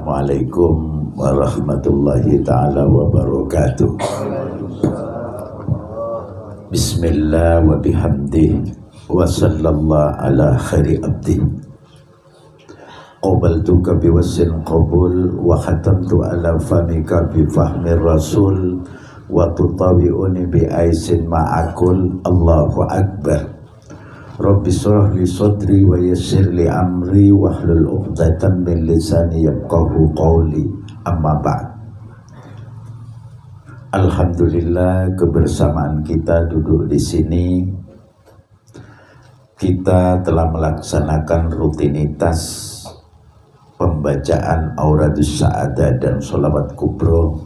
Assalamualaikum warahmatullahi ta'ala wabarakatuh. Bismillah wa bihamdih wa sallallahu ala khairi abdih. Qabaltuka biwassin qabul wa khatamtu ala famika bifahmi rasul wa tutawi'uni bi'aisin ma'akul. Allahu akbar. Rabbi shrah li sadri wa yassir li amri wahlul 'uqdatam min lisani yafqahu qawli. Amma ba'd. Alhamdulillah, kebersamaan kita duduk di sini, kita telah melaksanakan rutinitas pembacaan Auradus Sa'adah dan Sholawat Kubro.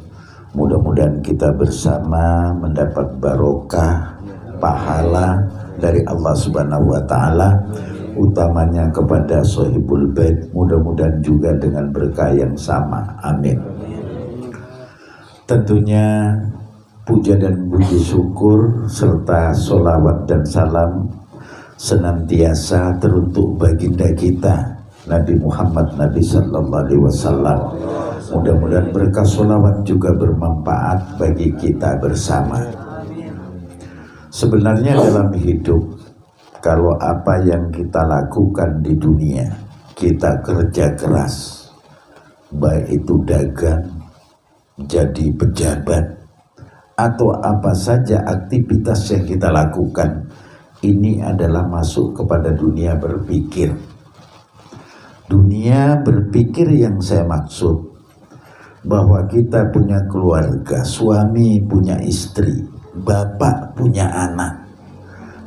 Mudah-mudahan kita bersama mendapat barokah pahala dari Allah Subhanahu wa Ta'ala, utamanya kepada Sohibul Bait, mudah-mudahan juga dengan berkah yang sama, amin. Tentunya puja dan puji syukur serta sholawat dan salam senantiasa teruntuk baginda kita Nabi Muhammad Nabi Sallallahu Alaihi Wasallam. Mudah-mudahan berkah sholawat juga bermanfaat bagi kita bersama. Sebenarnya dalam hidup, kalau apa yang kita lakukan di dunia, kita kerja keras, baik itu dagang, jadi pejabat, atau apa saja aktivitas yang kita lakukan, ini adalah masuk kepada dunia berpikir. Dunia berpikir yang saya maksud, bahwa kita punya keluarga, suami punya istri, bapak punya anak.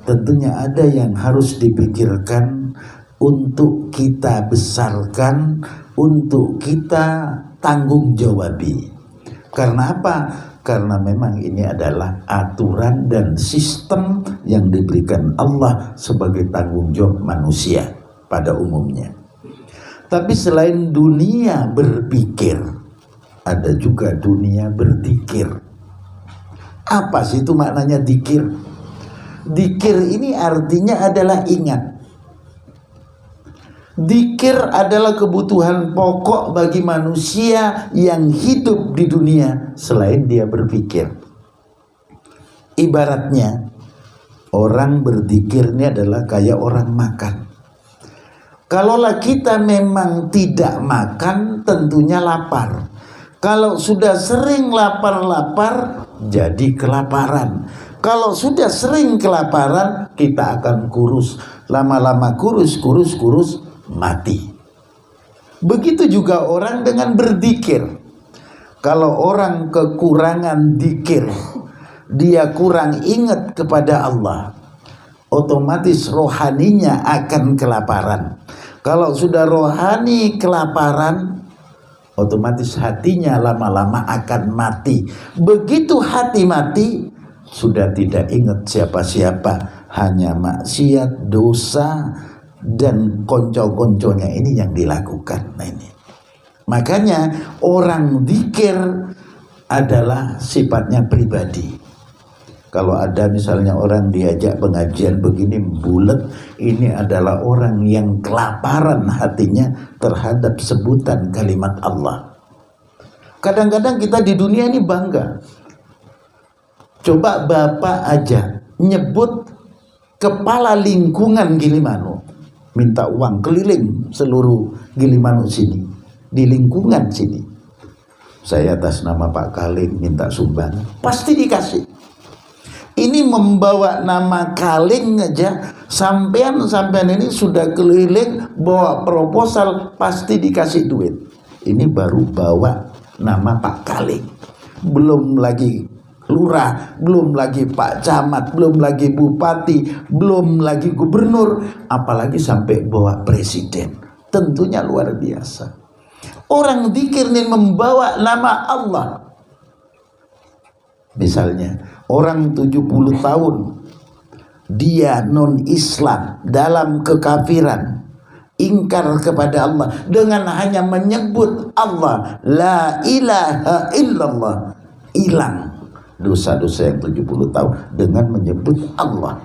Tentunya ada yang harus dipikirkan untuk kita besarkan, untuk kita tanggung jawabi. Karena apa? Karena memang ini adalah aturan dan sistem yang diberikan Allah sebagai tanggung jawab manusia pada umumnya. Tapi selain dunia berpikir, ada juga dunia berzikir. Apa sih itu maknanya dzikir? Dzikir ini artinya adalah ingat. Dzikir adalah kebutuhan pokok bagi manusia yang hidup di dunia selain dia berpikir. Ibaratnya orang berzikir ini adalah kayak orang makan. Kalaulah kita memang tidak makan, tentunya lapar. Kalau sudah sering lapar-lapar, jadi kelaparan. Kalau sudah sering kelaparan, kita akan kurus. Lama-lama kurus, mati. Begitu juga orang dengan berzikir. Kalau orang kekurangan zikir, dia kurang ingat kepada Allah, otomatis rohaninya akan kelaparan. Kalau sudah rohani kelaparan, otomatis hatinya lama-lama akan mati. Begitu hati mati, sudah tidak ingat siapa-siapa, hanya maksiat, dosa, dan konco-konconya ini yang dilakukan. Nah ini, makanya orang dzikir adalah sifatnya pribadi. Kalau ada misalnya orang diajak pengajian begini bulet, ini adalah orang yang kelaparan hatinya terhadap sebutan kalimat Allah. Kadang-kadang kita di dunia ini bangga. Coba Bapak aja nyebut kepala lingkungan Gilimanuk, minta uang keliling seluruh Gilimanuk sini, di lingkungan sini. Saya atas nama Pak Kaling minta sumbangan, pasti dikasih. Ini membawa nama Kaling aja, sampean ini sudah keliling bawa proposal, pasti dikasih duit. Ini baru bawa nama Pak Kaling, belum lagi lurah, belum lagi Pak Camat, belum lagi bupati, belum lagi gubernur, apalagi sampai bawa presiden. Tentunya luar biasa. Orang dzikir ini membawa nama Allah. Misalnya orang 70 tahun dia non-Islam, dalam kekafiran, ingkar kepada Allah, dengan hanya menyebut Allah, la ilaha illallah, hilang dosa-dosa yang 70 tahun dengan menyebut Allah.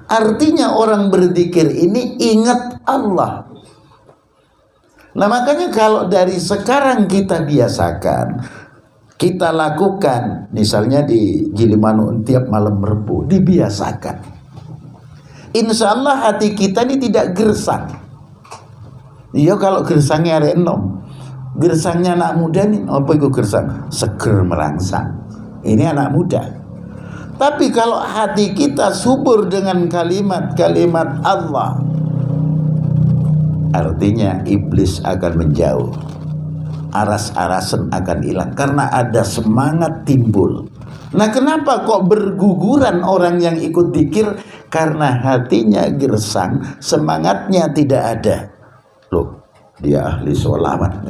Artinya orang berzikir ini ingat Allah. Nah makanya kalau dari sekarang kita biasakan, kita lakukan, misalnya di Gilimanuk tiap malam Rebo, dibiasakan. Insya Allah hati kita ini tidak gersang. Iya kalau gersangnya arek enom, gersangnya anak muda nih, apa itu gersang? Seger merangsang. Ini anak muda. Tapi kalau hati kita subur dengan kalimat-kalimat Allah, artinya iblis akan menjauh, aras-arasan akan hilang, karena ada semangat timbul. Nah kenapa kok berguguran orang yang ikut zikir? Karena hatinya gersang, semangatnya tidak ada. Loh, dia ahli sholawat.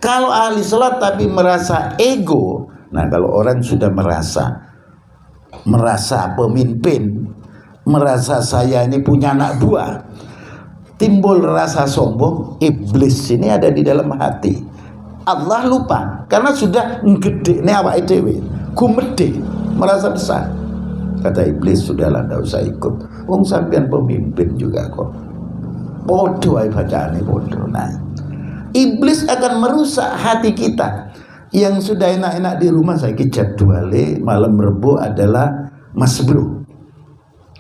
Kalau ahli sholat tapi merasa ego, nah kalau orang sudah merasa pemimpin, merasa saya ini punya anak buah, timbul rasa sombong, iblis ini ada di dalam hati. Allah lupa karena sudah gede nih awake dhewe, gumedhe, merasa besar. Kata iblis, sudahlah enggak usah ikut. Wong sampean pemimpin juga kok. Bodoh ae bacaane bodoh. Nah, iblis akan merusak hati kita yang sudah enak-enak di rumah. Saiki jadwale malam Rebo adalah Mas Bro.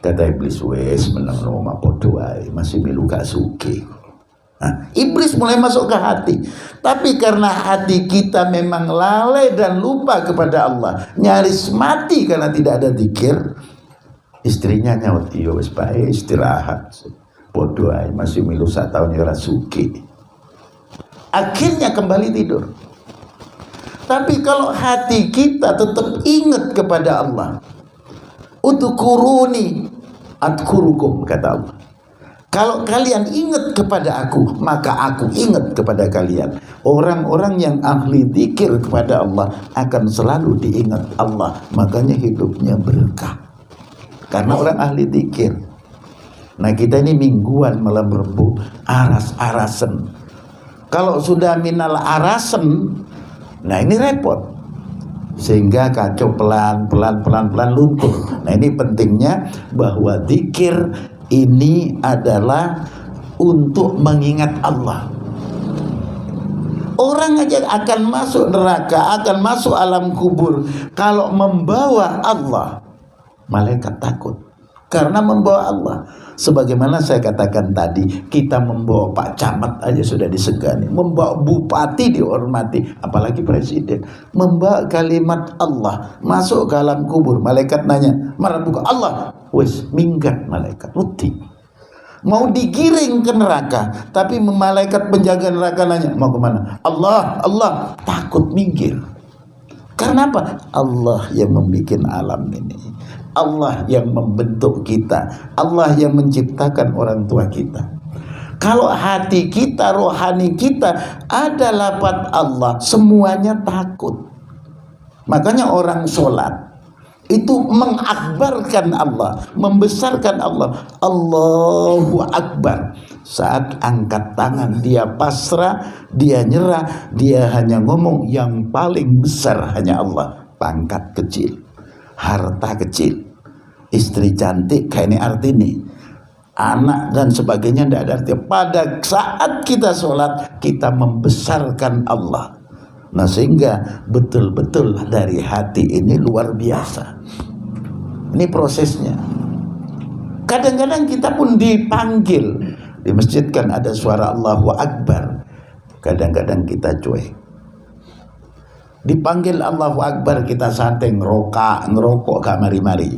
Kata iblis, wes menang nomah bodoh ae, masih milu gak sugih. Nah, iblis mulai masuk ke hati. Tapi karena hati kita memang lalai dan lupa kepada Allah, nyaris mati karena tidak ada zikir, istrinya nyaut, iya wis bae istirahat. Bodoh ae, masih milu 1 tahun ya ora sugih. Akhirnya kembali tidur. Tapi kalau hati kita tetap ingat kepada Allah, udkuruni adkurukum, kata Allah. Kalau kalian ingat kepada aku, maka aku ingat kepada kalian. Orang-orang yang ahli zikir kepada Allah akan selalu diingat Allah. Makanya hidupnya berkah, karena orang ahli zikir. Nah kita ini mingguan malam Rebo, aras-arasen. Kalau sudah minal arasen, nah ini repot, sehingga kacau pelan luntur. Nah ini pentingnya bahwa zikir ini adalah untuk mengingat Allah. Orang aja akan masuk neraka, akan masuk alam kubur kalau membawa Allah. Malaikat takut karena membawa Allah. Sebagaimana saya katakan tadi, kita membawa Pak Camat aja sudah disegani, membawa bupati dihormati, apalagi presiden. Membawa kalimat Allah masuk ke alam kubur, malaikat nanya, "Mana buka Allah?" Wes minggat malaikat putih. Mau digiring ke neraka, tapi malaikat penjaga neraka nanya, "Mau kemana?" Allah, Allah, takut minggir. Karena apa? Allah yang membuat alam ini, Allah yang membentuk kita, Allah yang menciptakan orang tua kita. Kalau hati kita, rohani kita ada lafaz Allah, semuanya takut. Makanya orang sholat itu mengakbarkan Allah, membesarkan Allah. Allahu Akbar. Saat angkat tangan dia pasrah, dia nyerah, dia hanya ngomong yang paling besar hanya Allah. Pangkat kecil, harta kecil, istri cantik kayak ini artinya, anak dan sebagainya tidak ada artinya. Pada saat kita sholat, kita membesarkan Allah. Nah sehingga betul-betul dari hati ini luar biasa. Ini prosesnya. Kadang-kadang kita pun dipanggil di masjid, kan ada suara Allahu Akbar. Kadang-kadang kita cuek. Dipanggil Allahu Akbar, kita santai ngerokok gak mari-mari.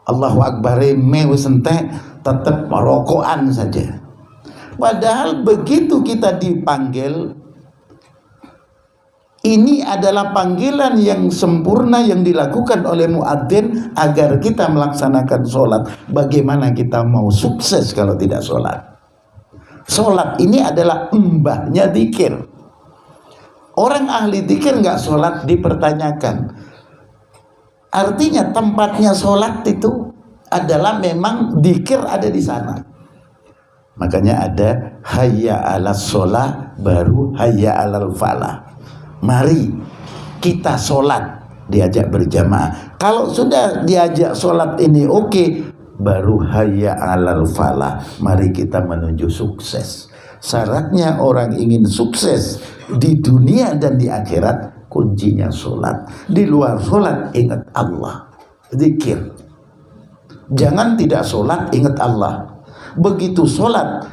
Allahu Akbar wis entek tetap merokokan saja. Padahal begitu kita dipanggil, ini adalah panggilan yang sempurna yang dilakukan oleh muadzin agar kita melaksanakan sholat. Bagaimana kita mau sukses kalau tidak sholat? Sholat ini adalah mbahnya zikir. Orang ahli zikir nggak sholat dipertanyakan. Artinya tempatnya sholat itu adalah memang zikir ada di sana. Makanya ada hayya 'alas sholat baru hayya 'alal falah. Mari kita sholat, diajak berjamaah. Kalau sudah diajak sholat ini oke, baru hayya 'alal falah, mari kita menuju sukses. Syaratnya orang ingin sukses di dunia dan di akhirat, kuncinya sholat. Di luar sholat ingat Allah, zikir. Jangan tidak sholat ingat Allah, begitu sholat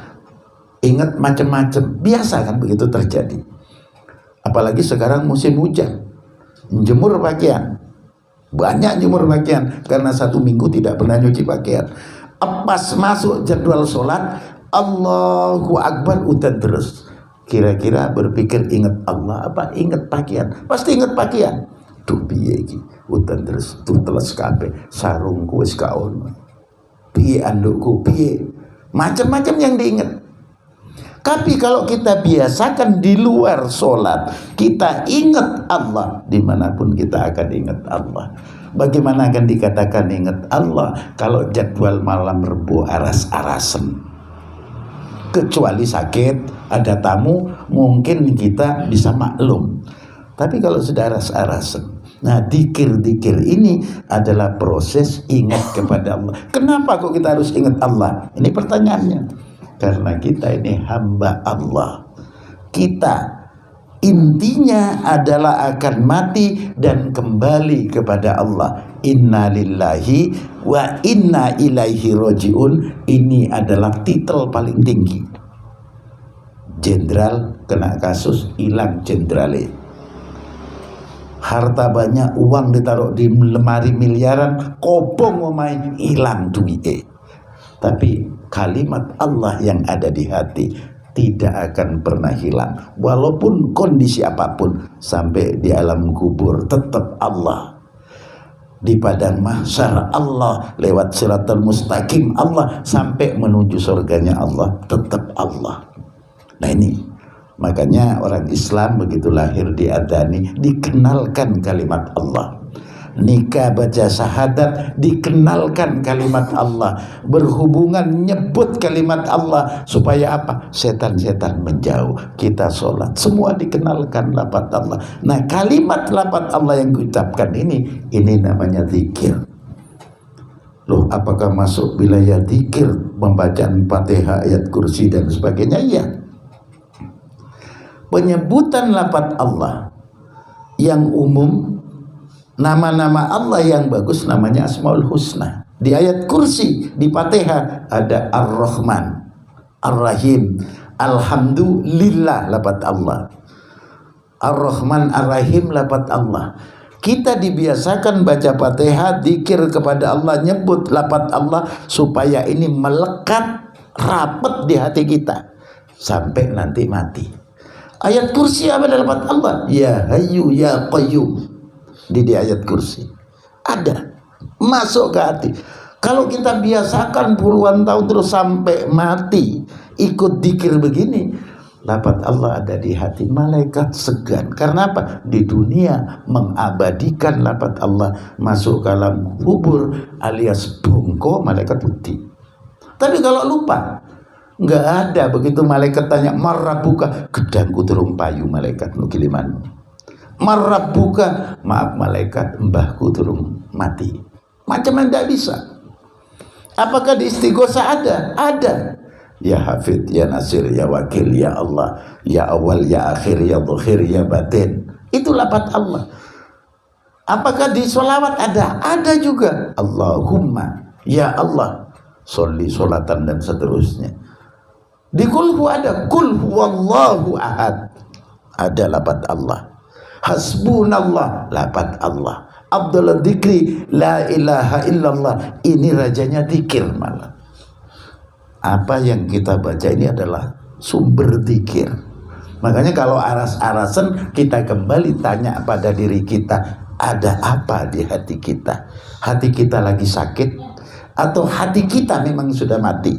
ingat macam-macam. Biasa kan begitu terjadi. Apalagi sekarang musim hujan, jemur pakaian, banyak jemur pakaian karena 1 minggu tidak pernah nyuci pakaian. Pas masuk jadwal sholat, Allahu Akbar, udan terus. Kira-kira berpikir ingat Allah apa ingat pakaian? Pasti ingat pakaian. Duh piye iki udan terus, tuh teles kabeh, sarungku wis gak ono, piye andukku, piye, macam-macam yang diingat. Tapi kalau kita biasakan di luar sholat, kita ingat Allah, dimanapun kita akan ingat Allah. Bagaimana akan dikatakan ingat Allah kalau jadwal malam Rebo aras-arasen? Kecuali sakit, ada tamu, mungkin kita bisa maklum. Tapi kalau sudah aras-arasen, nah dikir-dikir ini adalah proses ingat kepada Allah. Kenapa kok kita harus ingat Allah? Ini pertanyaannya. Karena kita ini hamba Allah. Kita intinya adalah akan mati dan kembali kepada Allah. Inna lillahi wa inna ilaihi roji'un. Ini adalah titel paling tinggi. Jenderal kena kasus, hilang jenderale. Harta banyak, uang ditaruh di lemari miliaran, kobong omahe, hilang duitnya. Tapi kalimat Allah yang ada di hati tidak akan pernah hilang, walaupun kondisi apapun. Sampai di alam kubur tetap Allah, di padang mahsyar Allah, lewat siratal mustaqim Allah, sampai menuju surganya Allah tetap Allah. Nah ini makanya orang Islam begitu lahir diadani, dikenalkan kalimat Allah. Nikah baca syahadat, dikenalkan kalimat Allah. Berhubungan nyebut kalimat Allah. Supaya apa? Setan-setan menjauh. Kita sholat, semua dikenalkan lafaz Allah. Nah kalimat lafaz Allah yang diucapkan ini namanya zikir. Loh, apakah masuk wilayah zikir pembacaan Fatihah, ayat kursi dan sebagainya? Iya. Penyebutan lafaz Allah yang umum, nama-nama Allah yang bagus namanya Asmaul Husna. Di ayat kursi, di Fatihah ada Ar-Rahman, Ar-Rahim, Alhamdulillah, lafaz Allah. Ar-Rahman, Ar-Rahim, lafaz Allah. Kita dibiasakan baca Fatihah, zikir kepada Allah, nyebut lafaz Allah supaya ini melekat rapat di hati kita sampai nanti mati. Ayat kursi apa dalam lafaz Allah? Ya Hayyu Ya Qayyum. Di ayat kursi ada, masuk ke hati. Kalau kita biasakan puluhan tahun terus sampai mati ikut zikir begini, lafaz Allah ada di hati, malaikat segan. Karena apa? Di dunia mengabadikan lafaz Allah, masuk ke alam kubur alias bongko, malaikat putih. Tapi kalau lupa, nggak ada. Begitu malaikat tanya marrabuka, gedangku turun payu, malaikat nukiliman. Marrabuka, maaf malaikat, mbahku turun mati. Macam tidak bisa. Apakah di istighosa ada? Ada. Ya Hafid, Ya Nasir, Ya Wakil, Ya Allah, Ya Awal, Ya Akhir, Ya Dhuhir, Ya Batin. Itu lafaz Allah. Apakah di sholawat ada? Ada juga. Allahumma, Ya Allah, sholli sholatan dan seterusnya. Di kulhu ada, kul huwallahu ahad, ada lafaz Allah. Hasbunallah, lafaz Allah. Abdullah dzikri, la ilaha illallah, ini rajanya dzikir malah. Apa yang kita baca ini adalah sumber dzikir. Makanya kalau aras-arasan, kita kembali tanya pada diri kita, ada apa di hati kita? Hati kita lagi sakit atau hati kita memang sudah mati?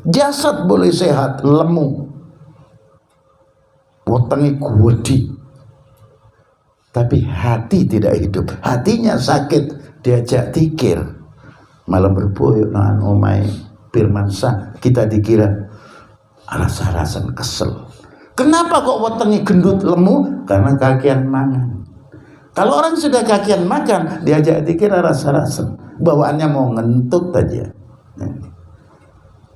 Jasad boleh sehat, lemu, wetenge gede, tapi hati tidak hidup. Hatinya sakit, diajak zikir, malam berboyok dengan omai Firmansyah, kita dikira aras-arasan kesel. Kenapa kok wetenge gendut lemu? Karena kakian mangan. Kalau orang sudah kakian makan, diajak zikir aras-arasan, bawaannya mau ngentut aja.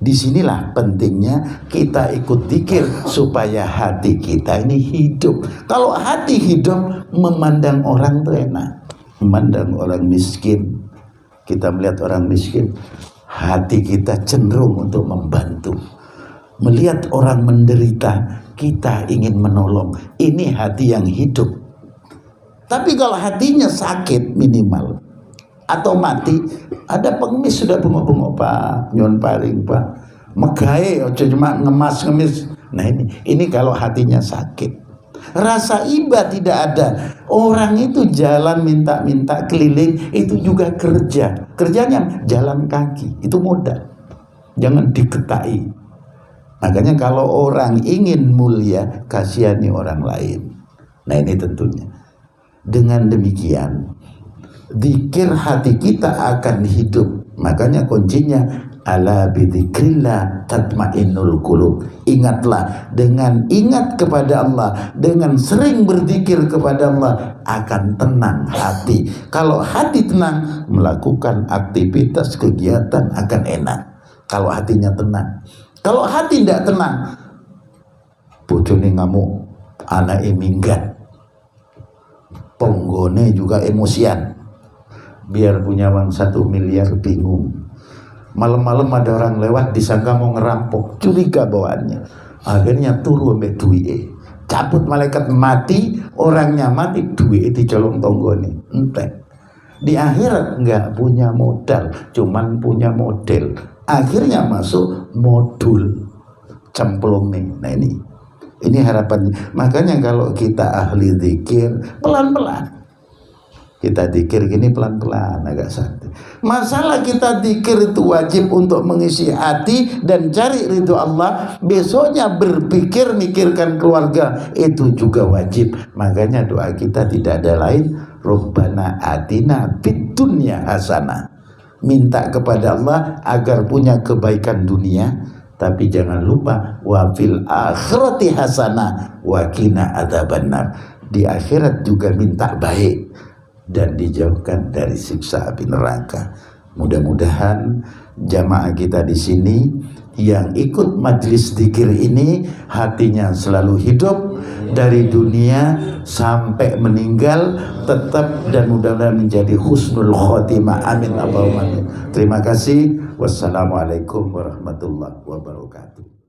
Disinilah pentingnya kita ikut zikir supaya hati kita ini hidup. Kalau hati hidup, memandang orang tuh enak. Memandang orang miskin, kita melihat orang miskin, hati kita cenderung untuk membantu. Melihat orang menderita, kita ingin menolong. Ini hati yang hidup. Tapi kalau hatinya sakit minimal atau mati, ada pengemis sudah bengok-bengok, Pak, nyon paling Pak, megahe ojo cuma ngemis. Nah ini kalau hatinya sakit, rasa iba tidak ada. Orang itu jalan minta-minta keliling, itu juga kerjanya jalan kaki, itu modal, jangan diketai. Makanya kalau orang ingin mulia, kasihani orang lain. Nah ini tentunya dengan demikian zikir hati kita akan hidup. Makanya kuncinya ala bidzikrillah tatmainnul qulub. Ingatlah, dengan ingat kepada Allah, dengan sering berzikir kepada Allah, akan tenang hati. Kalau hati tenang, melakukan aktivitas kegiatan akan enak. Kalau hatinya tenang. Kalau hati tidak tenang, bojone ngamuk, anake minggat, ponggone juga emosian. Biar punya uang 1 miliar bingung. Malam-malam ada orang lewat disangka mau ngerampok, curiga bawaannya. Akhirnya turu ambek duwike. Cabut malaikat mati, orangnya mati, duwike dicolong tonggone. Entek. Di akhirat enggak punya modal, cuman punya model. Akhirnya masuk modul cemplung nih. Nah ini harapannya. Makanya kalau kita ahli zikir, pelan-pelan. Kita zikir gini pelan-pelan, agak santai. Masalah kita zikir itu wajib untuk mengisi hati dan cari ridho Allah. Besoknya berpikir, mikirkan keluarga, itu juga wajib. Makanya doa kita tidak ada lain, Rabbana atina fid dunya hasanah. Minta kepada Allah agar punya kebaikan dunia, tapi jangan lupa wa fil akhirati hasanah wa qina adzabannar. Di akhirat juga minta baik dan dijauhkan dari siksa api neraka. Mudah-mudahan jamaah kita di sini yang ikut majlis zikir ini hatinya selalu hidup dari dunia sampai meninggal tetap, dan mudah-mudahan menjadi husnul khotimah. Amin Allahumma amin. Terima kasih. Wassalamualaikum warahmatullahi wabarakatuh.